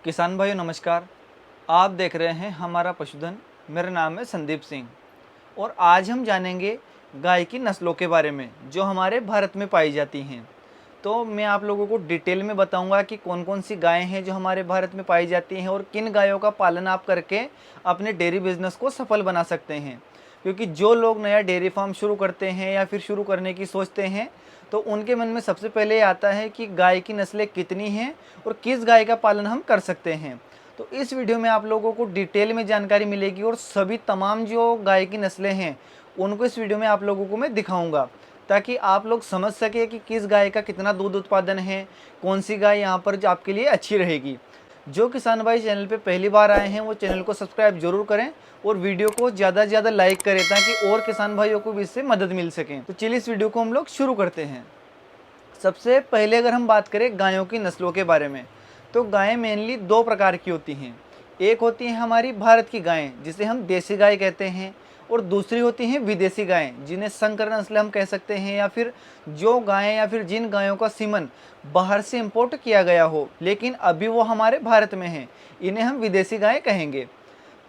किसान भाइयों नमस्कार। आप देख रहे हैं हमारा पशुधन। मेरा नाम है संदीप सिंह और आज हम जानेंगे गाय की नस्लों के बारे में जो हमारे भारत में पाई जाती हैं। तो मैं आप लोगों को डिटेल में बताऊंगा कि कौन कौन सी गायें हैं जो हमारे भारत में पाई जाती हैं और किन गायों का पालन आप करके अपने डेयरी बिजनेस को सफल बना सकते हैं। क्योंकि जो लोग नया डेयरी फार्म शुरू करते हैं या फिर शुरू करने की सोचते हैं तो उनके मन में सबसे पहले ये आता है कि गाय की नस्लें कितनी हैं और किस गाय का पालन हम कर सकते हैं। तो इस वीडियो में आप लोगों को डिटेल में जानकारी मिलेगी और सभी तमाम जो गाय की नस्लें हैं उनको इस वीडियो में आप लोगों को मैं दिखाऊंगा, ताकि आप लोग समझ सके कि किस गाय का कितना दूध उत्पादन है, कौन सी गाय यहाँ पर जो आपके लिए अच्छी रहेगी। जो किसान भाई चैनल पे पहली बार आए हैं वो चैनल को सब्सक्राइब जरूर करें और वीडियो को ज़्यादा से ज़्यादा लाइक करें ताकि और किसान भाइयों को भी इससे मदद मिल सके। तो चलिए इस वीडियो को हम लोग शुरू करते हैं। सबसे पहले अगर हम बात करें गायों की नस्लों के बारे में, तो गायें मेनली दो प्रकार की होती हैं। एक होती है हमारी भारत की गायें जिसे हम देसी गाय कहते हैं, और दूसरी होती हैं विदेशी गायें जिन्हें संकर नस्ल हम कह सकते हैं, या फिर जो गायें या फिर जिन गायों का सीमन बाहर से इंपोर्ट किया गया हो लेकिन अभी वो हमारे भारत में हैं, इन्हें हम विदेशी गाय कहेंगे।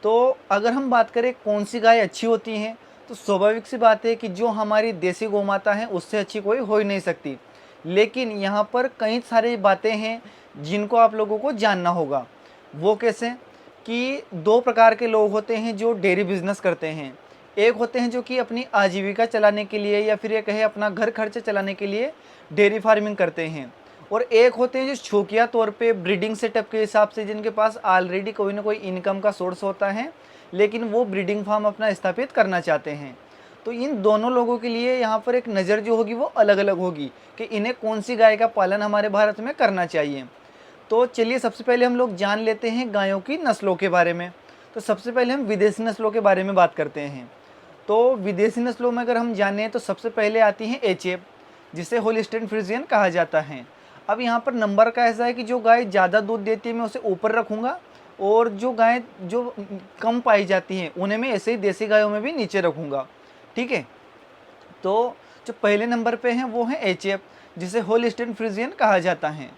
तो अगर हम बात करें कौन सी गाय अच्छी होती हैं, तो स्वाभाविक सी बात है कि जो हमारी देसी गौमाता है उससे अच्छी कोई हो ही नहीं सकती। लेकिन यहाँ पर कई सारी बातें हैं जिनको आप लोगों को जानना होगा। वो कैसे कि दो प्रकार के लोग होते हैं जो डेयरी बिजनेस करते हैं। एक होते हैं जो कि अपनी आजीविका चलाने के लिए या फिर ये कहे अपना घर खर्च चलाने के लिए डेयरी फार्मिंग करते हैं, और एक होते हैं जो शौकिया तौर पे ब्रीडिंग सेटअप के हिसाब से जिनके पास ऑलरेडी कोई ना कोई इनकम का सोर्स होता है लेकिन वो ब्रीडिंग फार्म अपना स्थापित करना चाहते हैं। तो इन दोनों लोगों के लिए यहाँ पर एक नज़र जो होगी वो अलग अलग होगी कि इन्हें कौन सी गाय का पालन हमारे भारत में करना चाहिए। तो चलिए सबसे पहले हम लोग जान लेते हैं गायों की नस्लों के बारे में। तो सबसे पहले हम विदेशी नस्लों के बारे में बात करते हैं। तो विदेशी नस्लों में अगर हम जानें तो सबसे पहले आती हैं एचएफ, जिसे होलिस्टीन फ्रिजियन कहा जाता है। अब यहाँ पर नंबर का ऐसा है कि जो गाय ज़्यादा दूध देती है मैं उसे ऊपर रखूँगा, और जो गाय जो कम पाई जाती हैं उन्हें मैं ऐसे ही देसी गायों में भी नीचे रखूँगा। ठीक है। तो जो पहले नंबर पे हैं वो हैं एचएफ, जिसे होलिस्टीन फ्रिजियन कहा जाता है।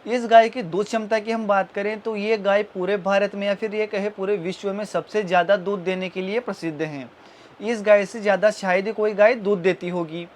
इस गाय की दूध क्षमता की हम बात करें तो ये गाय पूरे भारत में या फिर ये कहे पूरे विश्व में सबसे ज़्यादा दूध देने के लिए प्रसिद्ध हैं। इस गाय से ज़्यादा शायद ही कोई गाय दूध देती होगी।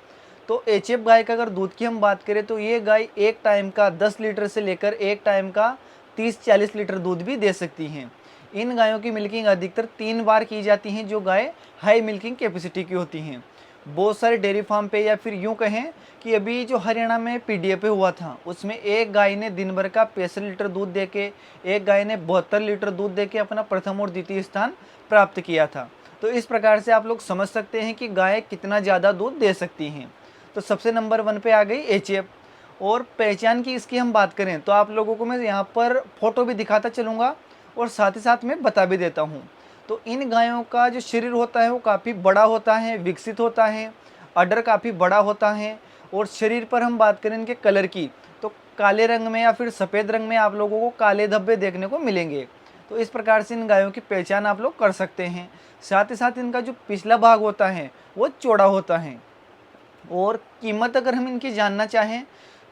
तो एचएफ गाय का अगर दूध की हम बात करें तो ये गाय एक टाइम का 10 लीटर से लेकर एक टाइम का 30-40 लीटर दूध भी दे सकती हैं। इन गायों की मिल्किंग अधिकतर 3 बार की जाती हैं जो गाय हाई मिल्किंग कैपेसिटी की होती हैं। बहुत सारे डेयरी फार्म पे या फिर यूँ कहें कि अभी जो हरियाणा में पीडीए पे हुआ था उसमें एक गाय ने दिन भर का 65 लीटर दूध देके, एक गाय ने 72 लीटर दूध देके अपना प्रथम और द्वितीय स्थान प्राप्त किया था। तो इस प्रकार से आप लोग समझ सकते हैं कि गाय कितना ज़्यादा दूध दे सकती हैं। तो सबसे नंबर 1 पे आ गई एचएफ। और पहचान की इसकी हम बात करें तो आप लोगों को मैं यहाँ पर फ़ोटो भी दिखाता चलूँगा और साथ ही साथ में बता भी देता हूँ। तो इन गायों का जो शरीर होता है वो काफ़ी बड़ा होता है, विकसित होता है, अडर काफ़ी बड़ा होता है, और शरीर पर हम बात करें इनके कलर की तो काले रंग में या फिर सफ़ेद रंग में आप लोगों को काले धब्बे देखने को मिलेंगे। तो इस प्रकार से इन गायों की पहचान आप लोग कर सकते हैं। साथ ही साथ इनका जो पिछला भाग होता है वो चौड़ा होता है। और कीमत अगर हम इनकी जानना चाहें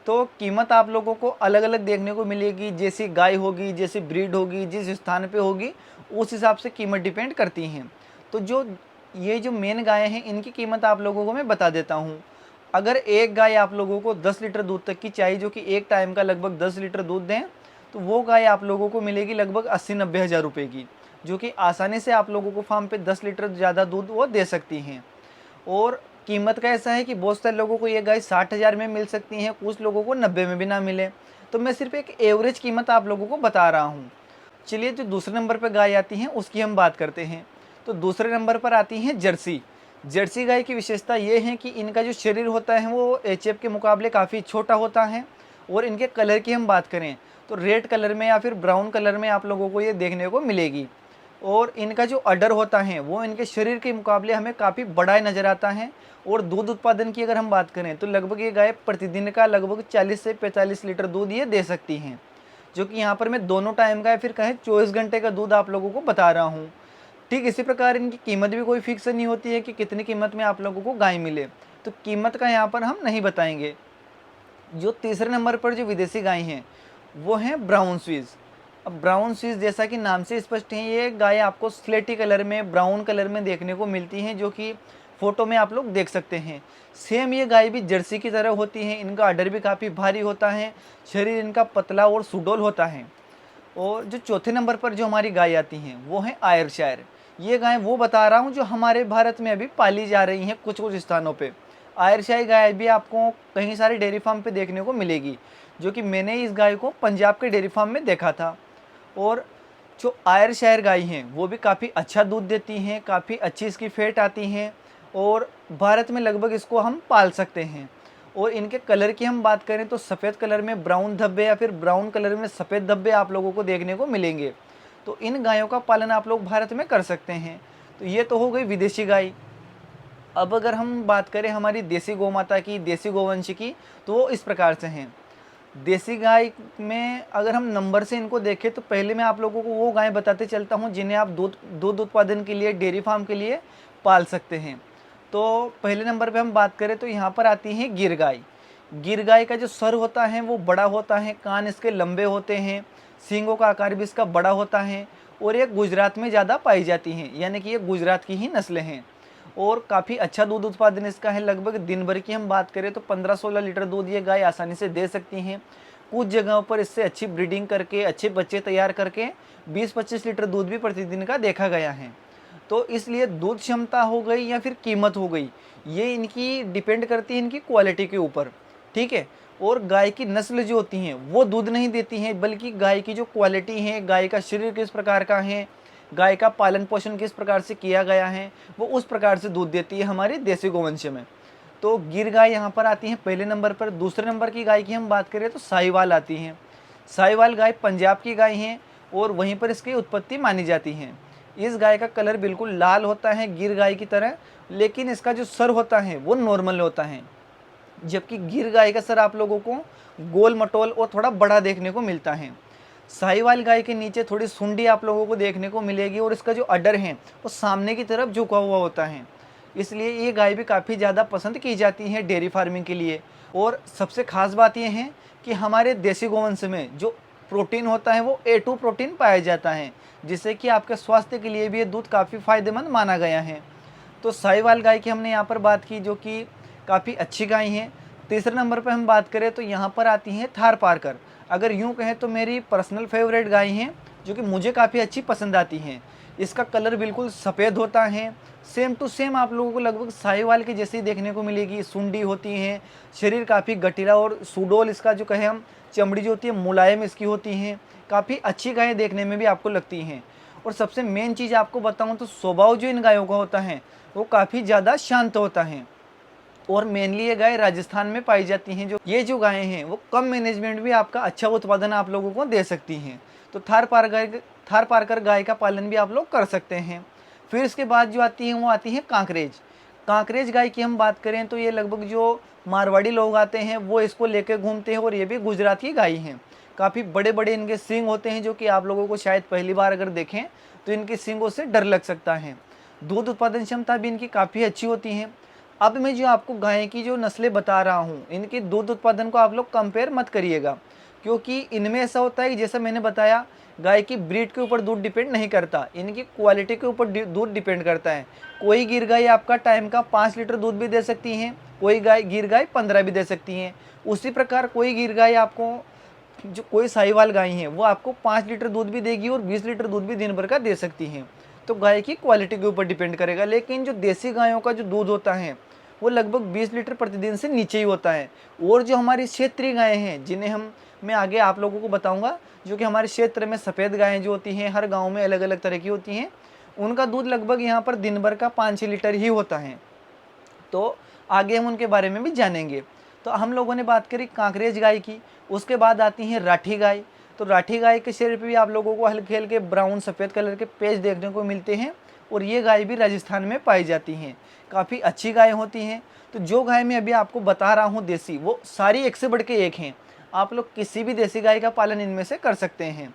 तो कीमत आप लोगों को अलग अलग देखने को मिलेगी। जैसी गाय होगी, जैसी ब्रीड होगी, जिस स्थान पे होगी उस हिसाब से कीमत डिपेंड करती हैं। तो जो ये जो मेन गाय हैं इनकी कीमत आप लोगों को मैं बता देता हूँ। अगर एक गाय आप लोगों को 10 लीटर दूध तक की चाहिए जो कि एक टाइम का लगभग 10 लीटर दूध दें, तो वो गाय आप लोगों को मिलेगी लगभग 80-90 हज़ार रुपये की, जो कि आसानी से आप लोगों को फार्म पे 10 लीटर ज़्यादा दूध वो दे सकती हैं। और कीमत का ऐसा है कि बहुत सारे लोगों को ये गाय 60,000 में मिल सकती हैं, कुछ लोगों को 90 में भी ना मिले। तो मैं सिर्फ एक एवरेज कीमत आप लोगों को बता रहा हूँ। चलिए जो दूसरे नंबर पर गाय आती हैं उसकी हम बात करते हैं। तो दूसरे नंबर पर आती हैं जर्सी। जर्सी गाय की विशेषता ये है कि इनका जो शरीर होता है वो एचएफ के मुकाबले काफ़ी छोटा होता है, और इनके कलर की हम बात करें तो रेड कलर में या फिर ब्राउन कलर में आप लोगों को ये देखने को मिलेगी। और इनका जो अडर होता है वो इनके शरीर के मुकाबले हमें काफ़ी बड़ा नज़र आता है। और दूध उत्पादन की अगर हम बात करें तो लगभग ये गाय प्रतिदिन का लगभग 40 से 45 लीटर दूध ये दे सकती हैं, जो कि यहाँ पर मैं दोनों टाइम का या फिर कहें 24 घंटे का दूध आप लोगों को बता रहा हूँ। ठीक इसी प्रकार इनकी कीमत भी कोई फिक्स नहीं होती है कि कितनी कीमत में आप लोगों को गाय मिले, तो कीमत का यहाँ पर हम नहीं बताएंगे। जो तीसरे नंबर पर जो विदेशी गाय हैं वो हैं ब्राउन स्विस। अब ब्राउन स्विस जैसा कि नाम से स्पष्ट है, ये गाय आपको स्लेटी कलर में, ब्राउन कलर में देखने को मिलती हैं, जो कि फ़ोटो में आप लोग देख सकते हैं। सेम ये गाय भी जर्सी की तरह होती हैं, इनका अडर भी काफ़ी भारी होता है, शरीर इनका पतला और सुडौल होता है। और जो चौथे नंबर पर जो हमारी गाय आती हैं वो है आयरशायर। ये गाय वो बता रहा हूँ जो हमारे भारत में अभी पाली जा रही हैं कुछ कुछ स्थानों पे। आयरशाही गाय भी आपको कहीं सारे डेयरी फार्म पे देखने को मिलेगी, जो कि मैंने इस गाय को पंजाब के डेयरी फार्म में देखा था। और जो आयरशायर गाय हैं वो भी काफ़ी अच्छा दूध देती हैं, काफ़ी अच्छी इसकी फैट आती हैं, और भारत में लगभग इसको हम पाल सकते हैं। और इनके कलर की हम बात करें तो सफ़ेद कलर में ब्राउन धब्बे या फिर ब्राउन कलर में सफ़ेद धब्बे आप लोगों को देखने को मिलेंगे। तो इन गायों का पालन आप लोग भारत में कर सकते हैं। तो ये तो हो गई विदेशी गाय। अब अगर हम बात करें हमारी देसी गौ माता की, देसी गोवंश की, तो वो इस प्रकार से हैं। देसी गाय में अगर हम नंबर से इनको देखें तो पहले मैं आप लोगों को वो गाय बताते चलता हूँ जिन्हें आप दूध दूध उत्पादन के लिए, डेयरी फार्म के लिए पाल सकते हैं। तो पहले नंबर पे हम बात करें तो यहाँ पर आती है गिर गाय। गिर गाय का जो सर होता है वो बड़ा होता है, कान इसके लंबे होते हैं, सींगों का आकार भी इसका बड़ा होता है, और ये गुजरात में ज़्यादा पाई जाती हैं, यानी कि ये गुजरात की ही नस्लें हैं। और काफ़ी अच्छा दूध उत्पादन इसका है। लगभग दिन भर की हम बात करें तो 15-16 लीटर दूध ये गाय आसानी से दे सकती हैं। कुछ जगहों पर इससे अच्छी ब्रीडिंग करके, अच्छे बच्चे तैयार करके 20-25 लीटर दूध भी प्रतिदिन का देखा गया है। तो इसलिए दूध क्षमता हो गई या फिर कीमत हो गई, ये इनकी डिपेंड करती है इनकी क्वालिटी के ऊपर, ठीक है। और गाय की नस्ल जो होती हैं वो दूध नहीं देती हैं, बल्कि गाय की जो क्वालिटी है, गाय का शरीर किस प्रकार का है, गाय का पालन पोषण किस प्रकार से किया गया है, वो उस प्रकार से दूध देती है हमारी देसी गोवंश में। तो गिर गाय यहाँ पर आती है पहले नंबर पर। दूसरे नंबर की गाय की हम बात करें तो साहिवाल आती हैं। साहिवाल गाय पंजाब की गाय हैं और वहीं पर इसकी उत्पत्ति मानी जाती है। इस गाय का कलर बिल्कुल लाल होता है गिर गाय की तरह, लेकिन इसका जो सर होता है वो नॉर्मल होता है, जबकि गिर गाय का सर आप लोगों को गोल मटोल और थोड़ा बड़ा देखने को मिलता है। साहिवाल गाय के नीचे थोड़ी सुंडी आप लोगों को देखने को मिलेगी, और इसका जो अडर है वो सामने की तरफ झुका हुआ होता है। इसलिए ये गाय भी काफ़ी ज़्यादा पसंद की जाती है डेयरी फार्मिंग के लिए। और सबसे ख़ास बात यह है कि हमारे देसी गोवंश में जो प्रोटीन होता है वो A2 प्रोटीन पाया जाता है, जिससे कि आपके स्वास्थ्य के लिए भी ये दूध काफ़ी फ़ायदेमंद माना गया है। तो साहिवाल गाय की हमने यहाँ पर बात की, जो कि काफ़ी अच्छी गाय हैं। तीसरे नंबर पर हम बात करें तो यहाँ पर आती हैं थार पारकर। अगर यूँ कहें तो मेरी पर्सनल फेवरेट गाय हैं, जो कि मुझे काफ़ी अच्छी पसंद आती हैं। इसका कलर बिल्कुल सफ़ेद होता है, सेम टू सेम आप लोगों को लगभग साहिवाल के जैसे ही देखने को मिलेगी। सुंडी होती हैं, शरीर काफ़ी गठीला और सुडौल, इसका जो कहें हम चमड़ी जो होती है मुलायम इसकी होती हैं। काफ़ी अच्छी गायें देखने में भी आपको लगती हैं। और सबसे मेन चीज़ आपको बताऊँ तो स्वभाव जो इन गायों का होता है वो काफ़ी ज़्यादा शांत होता है। और मेनली ये गाय राजस्थान में पाई जाती हैं। जो गायें हैं वो कम मैनेजमेंट भी आपका अच्छा उत्पादन आप लोगों को दे सकती हैं। तो थार पारकर गाय का पालन भी आप लोग कर सकते हैं। फिर इसके बाद जो आती है वो आती है कांकरेज। कांकरेज गाय की हम बात करें तो ये लगभग जो मारवाड़ी लोग आते हैं वो इसको लेकर घूमते हैं, और ये भी गुजरात की गाय हैं। काफ़ी बड़े बड़े इनके सींग होते हैं, जो कि आप लोगों को शायद पहली बार अगर देखें तो इनके सींगों से डर लग सकता है। दूध उत्पादन क्षमता भी इनकी काफ़ी अच्छी होती है। अब मैं जो आपको गाय की जो नस्लें बता रहा हूँ, इनके दूध उत्पादन को आप लोग कंपेयर मत करिएगा, क्योंकि इनमें ऐसा होता है कि जैसा मैंने बताया, गाय की ब्रीड के ऊपर दूध डिपेंड नहीं करता, इनकी क्वालिटी के ऊपर दूध डिपेंड करता है। कोई गिर गाय आपका टाइम का 5 लीटर दूध भी दे सकती हैं, कोई गिर गाय 15 भी दे सकती हैं। उसी प्रकार कोई गिर गाय आपको, जो कोई साहिवाल गाय है वो आपको 5 लीटर दूध भी देगी और 20 लीटर दूध भी दिन भर का दे सकती हैं। तो गाय की क्वालिटी के ऊपर डिपेंड करेगा। लेकिन जो देसी गायों का जो दूध होता है वो लगभग 20 लीटर प्रतिदिन से नीचे ही होता है। और जो हमारी क्षेत्रीय गायें हैं, जिन्हें मैं आगे आप लोगों को बताऊंगा, जो कि हमारे क्षेत्र में सफ़ेद गायें जो होती हैं, हर गांव में अलग अलग तरह की होती हैं, उनका दूध लगभग यहाँ पर दिन भर का 5-6 लीटर ही होता है। तो आगे हम उनके बारे में भी जानेंगे। तो हम लोगों ने बात करी कांकरेज गाय की। उसके बाद आती हैं राठी गाय। तो राठी गाय के शरीर पे भी आप लोगों को हल्के हल्के ब्राउन सफ़ेद कलर के पेच देखने को मिलते हैं, और ये गाय भी राजस्थान में पाई जाती हैं। काफ़ी अच्छी गाय होती हैं। तो जो गाय मैं अभी आपको बता रहा हूँ देसी, वो सारी एक से बढ़ के एक हैं। आप लोग किसी भी देसी गाय का पालन इनमें से कर सकते हैं।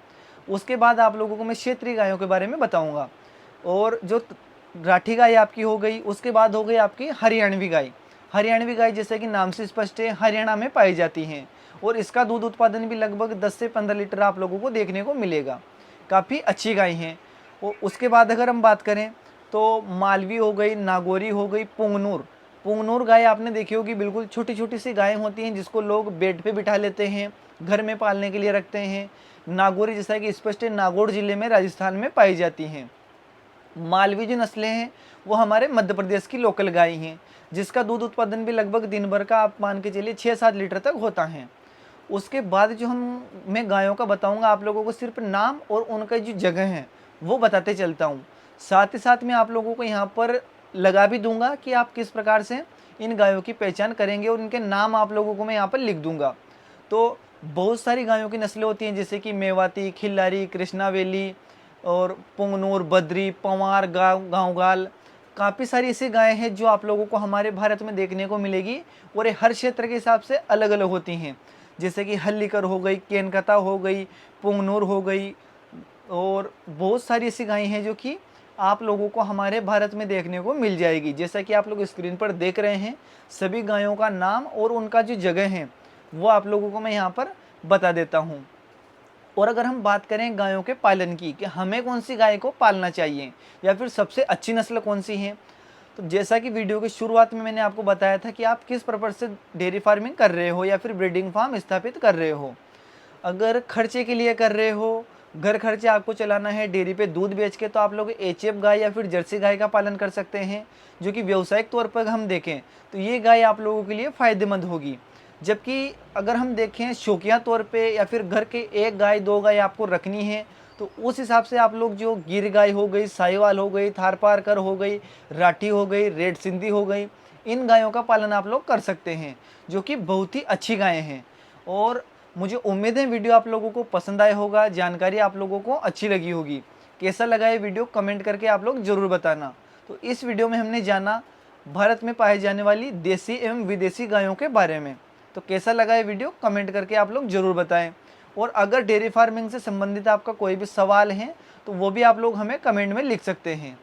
उसके बाद आप लोगों को मैं क्षेत्रीय गायों के बारे में बताऊँगा। और जो राठी गाय आपकी हो गई, उसके बाद हो गई आपकी हरियाणवी गाय। हरियाणवी गाय जैसे कि नाम से स्पष्ट है, हरियाणा में पाई जाती हैं, और इसका दूध उत्पादन भी लगभग 10 से 15 लीटर आप लोगों को देखने को मिलेगा। काफ़ी अच्छी गाय हैं। और उसके बाद अगर हम बात करें तो मालवी हो गई, नागौरी हो गई, पुंगनूर। पुंगनूर गाय आपने देखी होगी, बिल्कुल छोटी छोटी सी गायें होती हैं जिसको लोग बेड पे बिठा लेते हैं, घर में पालने के लिए रखते हैं। नागौरी जैसा कि स्पष्ट नागौर जिले में राजस्थान में पाई जाती हैं। मालवी जो नस्लें हैं वो हमारे मध्य प्रदेश की लोकल गाय हैं, जिसका दूध उत्पादन भी लगभग दिन भर का आप मान के चलिए 6-7 लीटर तक होता है। उसके बाद जो मैं गायों का बताऊंगा आप लोगों को, सिर्फ नाम और उनका जो जगह है वो बताते चलता हूँ। साथ ही साथ मैं आप लोगों को यहाँ पर लगा भी दूंगा कि आप किस प्रकार से इन गायों की पहचान करेंगे, और इनके नाम आप लोगों को मैं यहाँ पर लिख दूंगा। तो बहुत सारी गायों की नस्लें होती हैं, जैसे कि मेवाती, खिल्लारी, कृष्णावेली और पुंगनूर, बद्री, पंवार, गाँवगाल। काफ़ी सारी ऐसी गायें हैं जो आप लोगों को हमारे भारत में देखने को मिलेगी, और ये हर क्षेत्र के हिसाब से अलग अलग होती हैं। जैसे कि हल्लीकर हो गई, केनकथा हो गई, पुंगनूर हो गई, और बहुत सारी ऐसी गायें हैं जो कि आप लोगों को हमारे भारत में देखने को मिल जाएगी। जैसा कि आप लोग स्क्रीन पर देख रहे हैं, सभी गायों का नाम और उनका जो जगह है वो आप लोगों को मैं यहाँ पर बता देता हूँ। और अगर हम बात करें गायों के पालन की, कि हमें कौन सी गाय को पालना चाहिए या फिर सबसे अच्छी नस्ल कौन सी है, तो जैसा कि वीडियो की शुरुआत में मैंने आपको बताया था कि आप किस पर्पज से डेयरी फार्मिंग कर रहे हो या फिर ब्रीडिंग फार्म स्थापित कर रहे हो। अगर खर्चे के लिए कर रहे हो, घर खर्चे आपको चलाना है डेयरी पे दूध बेच के, तो आप लोग एचएफ गाय या फिर जर्सी गाय का पालन कर सकते हैं, जो कि व्यावसायिक तौर पर हम देखें तो ये गाय आप लोगों के लिए फ़ायदेमंद होगी। जबकि अगर हम देखें शौकिया तौर पे या फिर घर के 1 गाय 2 गाय आपको रखनी है, तो उस हिसाब से आप लोग जो गिर गाय हो गई, साहिवाल हो गई, थारपारकर हो गई, राठी हो गई, रेड सिंधी हो गई, इन गायों का पालन आप लोग कर सकते हैं, जो कि बहुत ही अच्छी गायें हैं। और मुझे उम्मीद है वीडियो आप लोगों को पसंद आया होगा, जानकारी आप लोगों को अच्छी लगी होगी। कैसा लगा ये वीडियो कमेंट करके आप लोग ज़रूर बताना। तो इस वीडियो में हमने जाना भारत में पाई जाने वाली देसी एवं विदेशी गायों के बारे में। तो कैसा लगा ये वीडियो कमेंट करके आप लोग ज़रूर बताएं। और अगर डेयरी फार्मिंग से संबंधित आपका कोई भी सवाल है तो वो भी आप लोग हमें कमेंट में लिख सकते हैं।